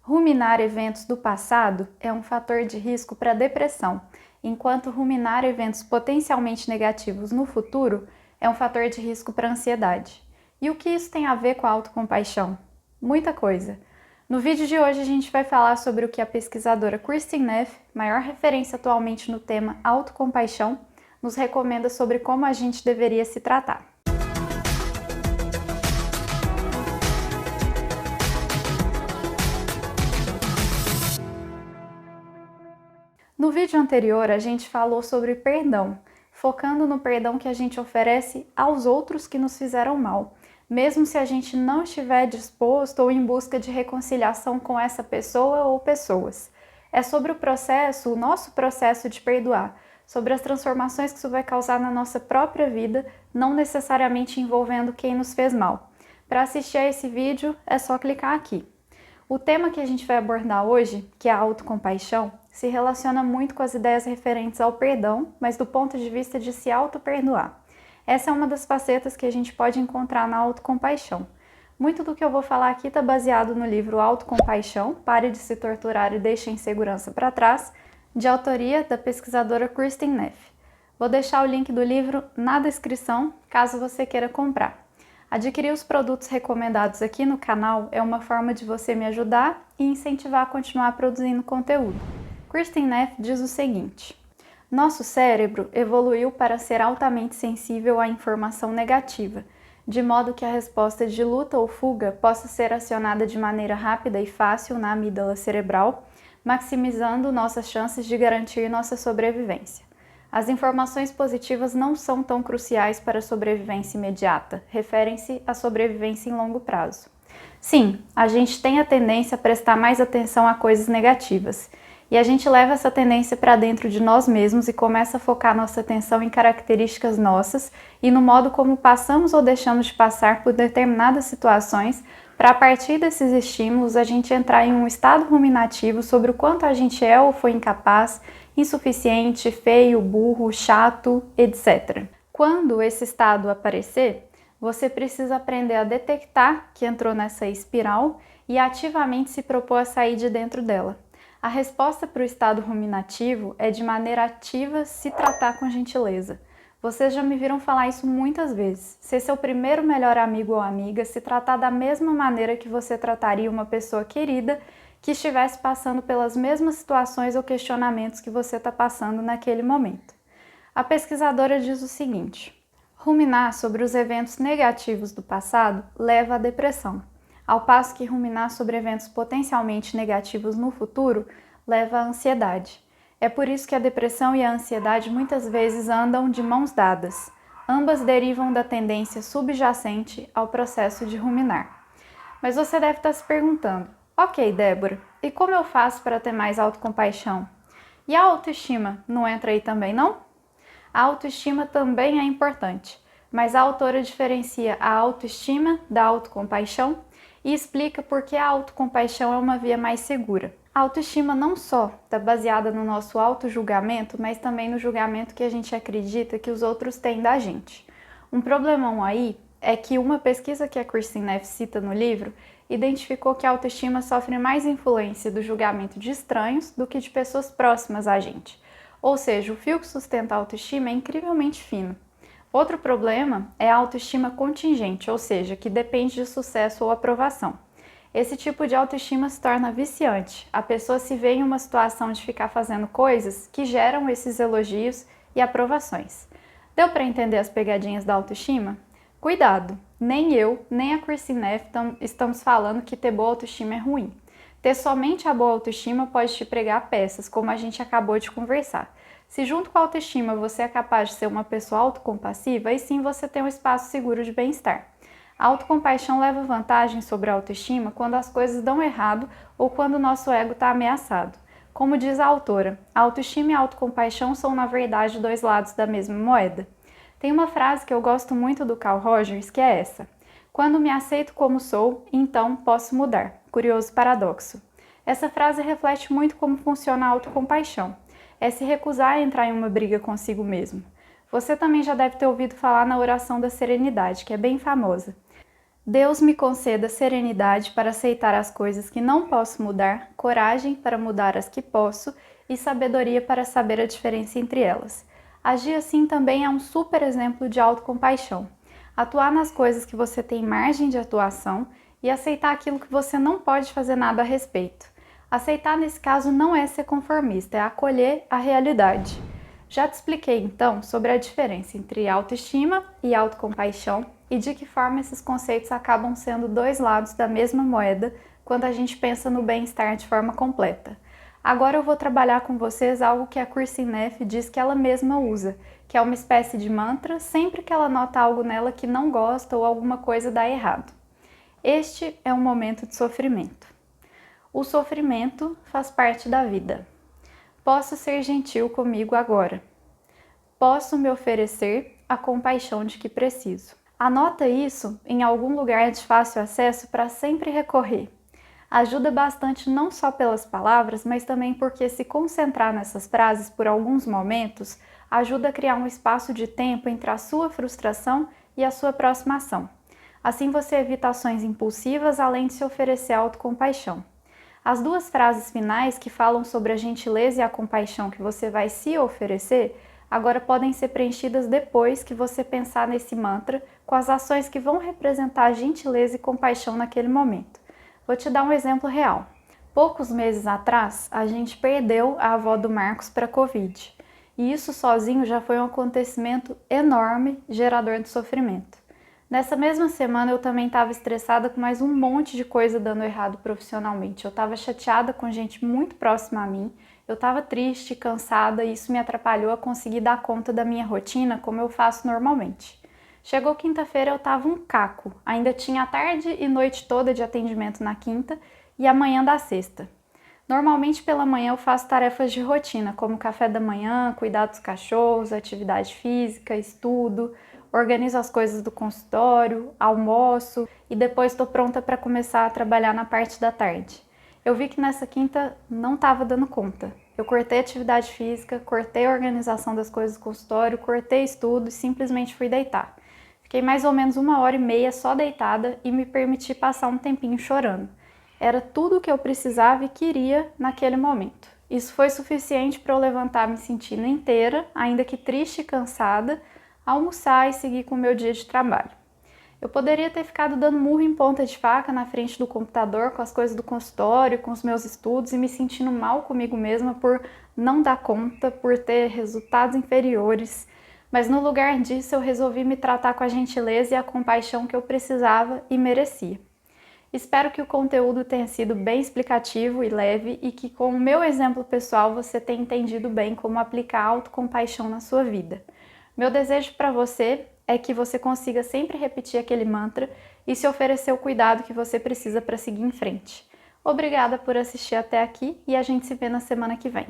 Ruminar eventos do passado é um fator de risco para depressão, enquanto ruminar eventos potencialmente negativos no futuro é um fator de risco para ansiedade. E o que isso tem a ver com a autocompaixão? Muita coisa. No vídeo de hoje a gente vai falar sobre o que a pesquisadora Kristin Neff, maior referência atualmente no tema autocompaixão, nos recomenda sobre como a gente deveria se tratar. No vídeo anterior, a gente falou sobre perdão, focando no perdão que a gente oferece aos outros que nos fizeram mal, mesmo se a gente não estiver disposto ou em busca de reconciliação com essa pessoa ou pessoas. É sobre o processo, o nosso processo de perdoar, sobre as transformações que isso vai causar na nossa própria vida, não necessariamente envolvendo quem nos fez mal. Para assistir a esse vídeo, é só clicar aqui. O tema que a gente vai abordar hoje, que é a autocompaixão, se relaciona muito com as ideias referentes ao perdão, mas do ponto de vista de se auto-perdoar. Essa é uma das facetas que a gente pode encontrar na autocompaixão. Muito do que eu vou falar aqui está baseado no livro Autocompaixão, Pare de se torturar e deixe a insegurança para trás, de autoria da pesquisadora Kristin Neff. Vou deixar o link do livro na descrição, caso você queira comprar. Adquirir os produtos recomendados aqui no canal é uma forma de você me ajudar e incentivar a continuar produzindo conteúdo. Kristin Neff diz o seguinte: nosso cérebro evoluiu para ser altamente sensível à informação negativa, de modo que a resposta de luta ou fuga possa ser acionada de maneira rápida e fácil na amígdala cerebral, maximizando nossas chances de garantir nossa sobrevivência. As informações positivas não são tão cruciais para a sobrevivência imediata, referem-se à sobrevivência em longo prazo. Sim, a gente tem a tendência a prestar mais atenção a coisas negativas, e a gente leva essa tendência para dentro de nós mesmos e começa a focar nossa atenção em características nossas e no modo como passamos ou deixamos de passar por determinadas situações, para a partir desses estímulos a gente entrar em um estado ruminativo sobre o quanto a gente é ou foi incapaz, insuficiente, feio, burro, chato, etc. Quando esse estado aparecer, você precisa aprender a detectar que entrou nessa espiral e ativamente se propor a sair de dentro dela. A resposta para o estado ruminativo é, de maneira ativa, se tratar com gentileza. Vocês já me viram falar isso muitas vezes. Ser seu primeiro melhor amigo ou amiga, se tratar da mesma maneira que você trataria uma pessoa querida que estivesse passando pelas mesmas situações ou questionamentos que você está passando naquele momento. A pesquisadora diz o seguinte: ruminar sobre os eventos negativos do passado leva à depressão, ao passo que ruminar sobre eventos potencialmente negativos no futuro leva à ansiedade. É por isso que a depressão e a ansiedade muitas vezes andam de mãos dadas. Ambas derivam da tendência subjacente ao processo de ruminar. Mas você deve estar se perguntando: ok, Débora, e como eu faço para ter mais autocompaixão? E a autoestima não entra aí também, não? A autoestima também é importante, mas a autora diferencia a autoestima da autocompaixão e explica por que a autocompaixão é uma via mais segura. A autoestima não só está baseada no nosso auto-julgamento, mas também no julgamento que a gente acredita que os outros têm da gente. Um problemão aí é que uma pesquisa que a Kristin Neff cita no livro identificou que a autoestima sofre mais influência do julgamento de estranhos do que de pessoas próximas a gente. Ou seja, o fio que sustenta a autoestima é incrivelmente fino. Outro problema é a autoestima contingente, ou seja, que depende de sucesso ou aprovação. Esse tipo de autoestima se torna viciante. A pessoa se vê em uma situação de ficar fazendo coisas que geram esses elogios e aprovações. Deu para entender as pegadinhas da autoestima? Cuidado! Nem eu, nem a Kristin Neff estamos falando que ter boa autoestima é ruim. Ter somente a boa autoestima pode te pregar peças, como a gente acabou de conversar. Se junto com a autoestima você é capaz de ser uma pessoa autocompassiva, aí sim você tem um espaço seguro de bem-estar. A autocompaixão leva vantagem sobre a autoestima quando as coisas dão errado ou quando o nosso ego está ameaçado. Como diz a autora, a autoestima e a autocompaixão são na verdade dois lados da mesma moeda. Tem uma frase que eu gosto muito do Carl Rogers que é essa: quando me aceito como sou, então posso mudar. Curioso paradoxo. Essa frase reflete muito como funciona a autocompaixão. É se recusar a entrar em uma briga consigo mesmo. Você também já deve ter ouvido falar na oração da serenidade, que é bem famosa. Deus me conceda serenidade para aceitar as coisas que não posso mudar, coragem para mudar as que posso e sabedoria para saber a diferença entre elas. Agir assim também é um super exemplo de autocompaixão. Atuar nas coisas que você tem margem de atuação e aceitar aquilo que você não pode fazer nada a respeito. Aceitar nesse caso não é ser conformista, é acolher a realidade. Já te expliquei então sobre a diferença entre autoestima e autocompaixão e de que forma esses conceitos acabam sendo dois lados da mesma moeda quando a gente pensa no bem-estar de forma completa. Agora eu vou trabalhar com vocês algo que a Kirsten Neff diz que ela mesma usa, que é uma espécie de mantra sempre que ela nota algo nela que não gosta ou alguma coisa dá errado. Este é um momento de sofrimento. O sofrimento faz parte da vida. Posso ser gentil comigo agora. Posso me oferecer a compaixão de que preciso. Anota isso em algum lugar de fácil acesso para sempre recorrer. Ajuda bastante não só pelas palavras, mas também porque se concentrar nessas frases por alguns momentos ajuda a criar um espaço de tempo entre a sua frustração e a sua próxima ação. Assim você evita ações impulsivas, além de se oferecer autocompaixão. As duas frases finais que falam sobre a gentileza e a compaixão que você vai se oferecer, agora podem ser preenchidas depois que você pensar nesse mantra com as ações que vão representar gentileza e compaixão naquele momento. Vou te dar um exemplo real. Poucos meses atrás, a gente perdeu a avó do Marcos para a Covid. E isso sozinho já foi um acontecimento enorme, gerador de sofrimento. Nessa mesma semana eu também estava estressada com mais um monte de coisa dando errado profissionalmente. Eu estava chateada com gente muito próxima a mim, eu estava triste, cansada e isso me atrapalhou a conseguir dar conta da minha rotina como eu faço normalmente. Chegou quinta-feira, eu estava um caco, ainda tinha a tarde e noite toda de atendimento na quinta e a manhã da sexta. Normalmente pela manhã eu faço tarefas de rotina, como café da manhã, cuidar dos cachorros, atividade física, estudo, organizo as coisas do consultório, almoço e depois estou pronta para começar a trabalhar na parte da tarde. Eu vi que nessa quinta não estava dando conta. Eu cortei atividade física, cortei a organização das coisas do consultório, cortei estudo e simplesmente fui deitar. Fiquei mais ou menos 1h30 só deitada e me permiti passar um tempinho chorando. Era tudo o que eu precisava e queria naquele momento. Isso foi suficiente para eu levantar me sentindo inteira, ainda que triste e cansada, almoçar e seguir com o meu dia de trabalho. Eu poderia ter ficado dando murro em ponta de faca na frente do computador com as coisas do consultório, com os meus estudos e me sentindo mal comigo mesma por não dar conta, por ter resultados inferiores. Mas no lugar disso eu resolvi me tratar com a gentileza e a compaixão que eu precisava e merecia. Espero que o conteúdo tenha sido bem explicativo e leve e que com o meu exemplo pessoal você tenha entendido bem como aplicar a autocompaixão na sua vida. Meu desejo para você é que você consiga sempre repetir aquele mantra e se oferecer o cuidado que você precisa para seguir em frente. Obrigada por assistir até aqui e a gente se vê na semana que vem.